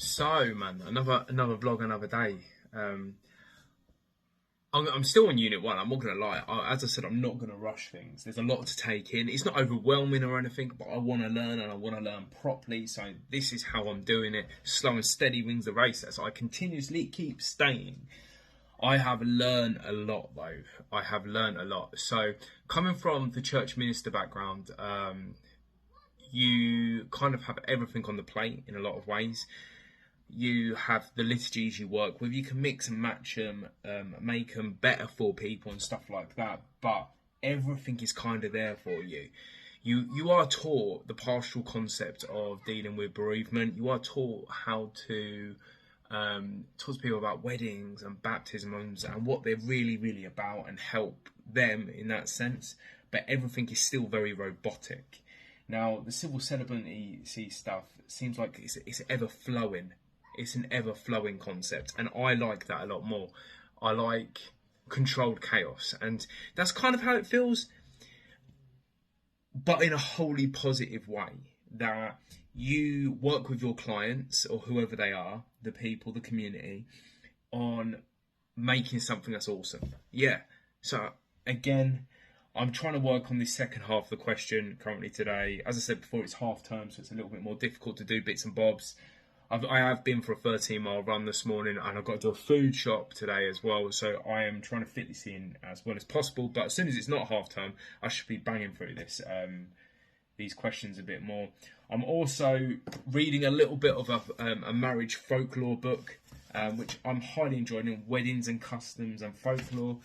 So, man, another vlog, another day. I'm still on unit one. I'm not gonna lie. As I said, I'm not gonna rush things. There's a lot to take in. It's not overwhelming or anything, but I want to learn and I want to learn properly. So this is how I'm doing it. Slow and steady wins the race. So I continuously keep staying. I have learned a lot, though. I have learned a lot. So coming from the church minister background, you kind of have everything on the plate in a lot of ways. You have the liturgies you work with. You can mix and match them, make them better for people and stuff like that. But everything is kind of there for you. You are taught the pastoral concept of dealing with bereavement. You are taught how to talk to people about weddings and baptisms and what they're really about and help them in that sense. But everything is still very robotic. Now, the civil celebrancy stuff seems like it's ever flowing. It's an ever-flowing concept, and I like that a lot more. I like controlled chaos, and that's kind of how it feels, but in a wholly positive way, that you work with your clients, or whoever they are, the people, the community, on making something that's awesome. Yeah, so again, I'm trying to work on this second half of the question currently today. As I said before, it's half term, so it's a little bit more difficult to do bits and bobs. I have been for a 13-mile run this morning, and I've got to do a food shop today as well. So I am trying to fit this in as well as possible. But as soon as it's not half term, I should be banging through these questions a bit more. I'm also reading a little bit of a marriage folklore book, which I'm highly enjoying, Weddings and Customs and Folklore,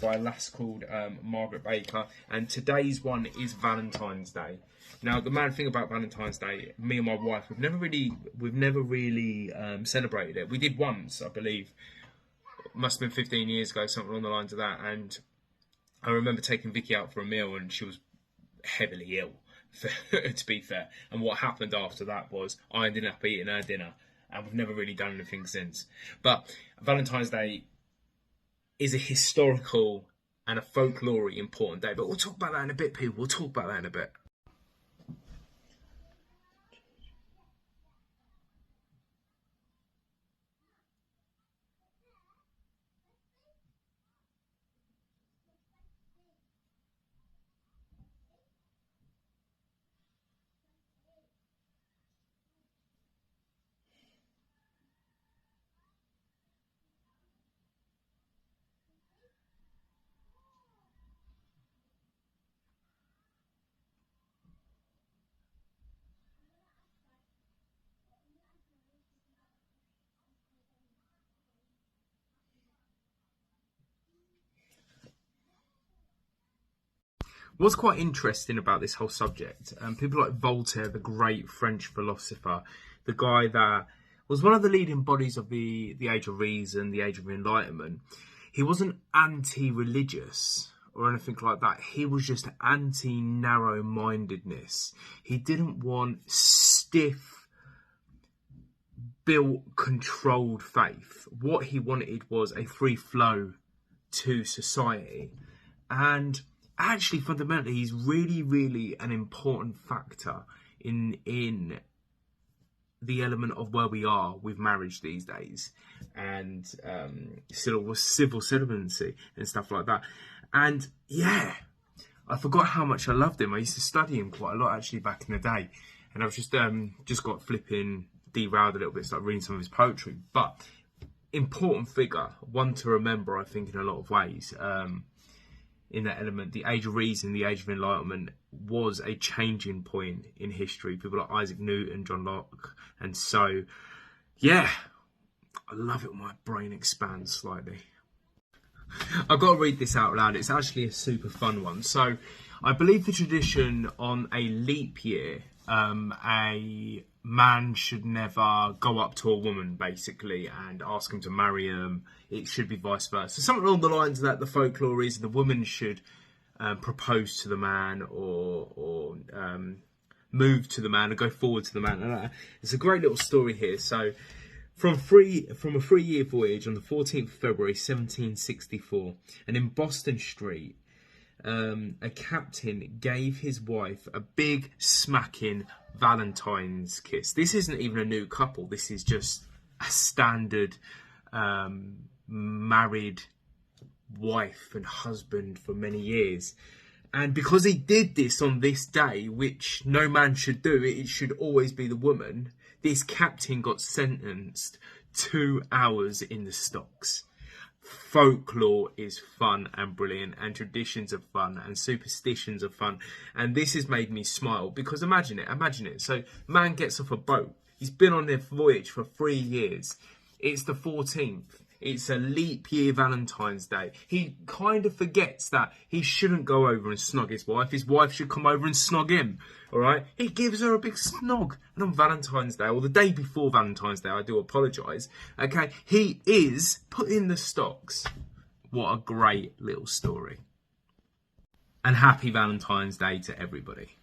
by a lass called Margaret Baker. And today's one is Valentine's Day. Now, the mad thing about Valentine's Day, me and my wife, we've never really celebrated it. We did once, I believe. Must have been 15 years ago, something along the lines of that. And I remember taking Vicky out for a meal, and she was heavily ill, to be fair. And what happened after that was I ended up eating her dinner, and we've never really done anything since. But Valentine's Day is a historical and a folklore important day. But we'll talk about that in a bit, people. We'll talk about that in a bit. What's quite interesting about this whole subject, people like Voltaire, the great French philosopher, the guy that was one of the leading bodies of the Age of Reason, the Age of Enlightenment, he wasn't anti-religious or anything like that. He was just anti-narrow-mindedness. He didn't want stiff, built, controlled faith. What he wanted was a free flow to society. And actually, fundamentally, he's really an important factor in the element of where we are with marriage these days, and still with civil celebrancy and stuff like that. And yeah, I forgot how much I loved him. I used to study him quite a lot actually back in the day, and I've just got flipping derailed a little bit, started reading some of his poetry. But important figure, one to remember, I think, in a lot of ways. In that element, the Age of Reason, the Age of Enlightenment was a changing point in history. People like Isaac Newton, John Locke, and so, yeah, I love it when my brain expands slightly. I've got to read this out loud. It's actually a super fun one. So, I believe the tradition on a leap year, a man should never go up to a woman, basically, and ask him to marry him. It should be vice versa. Something along the lines of that. The folklore is the woman should propose to the man or move to the man and go forward to the man. It's a great little story here. So, from a 3-year voyage on the 14th of February 1764, and in Boston Street, a captain gave his wife a big smacking Valentine's kiss. This isn't even a new couple. This is just a standard married wife and husband for many years. And because he did this on this day, which no man should do, it should always be the woman, this captain got sentenced 2 hours in the stocks. Folklore is fun and brilliant, and traditions are fun, and superstitions are fun, and this has made me smile because imagine it. So man gets off a boat, he's been on their voyage for 3 years, it's the 14th, it's a leap year Valentine's Day. He kind of forgets that he shouldn't go over and snog his wife should come over and snog him. Alright, he gives her a big snog, and on Valentine's Day, or the day before Valentine's Day, I do apologise, okay, he is put in the stocks. What a great little story. And happy Valentine's Day to everybody.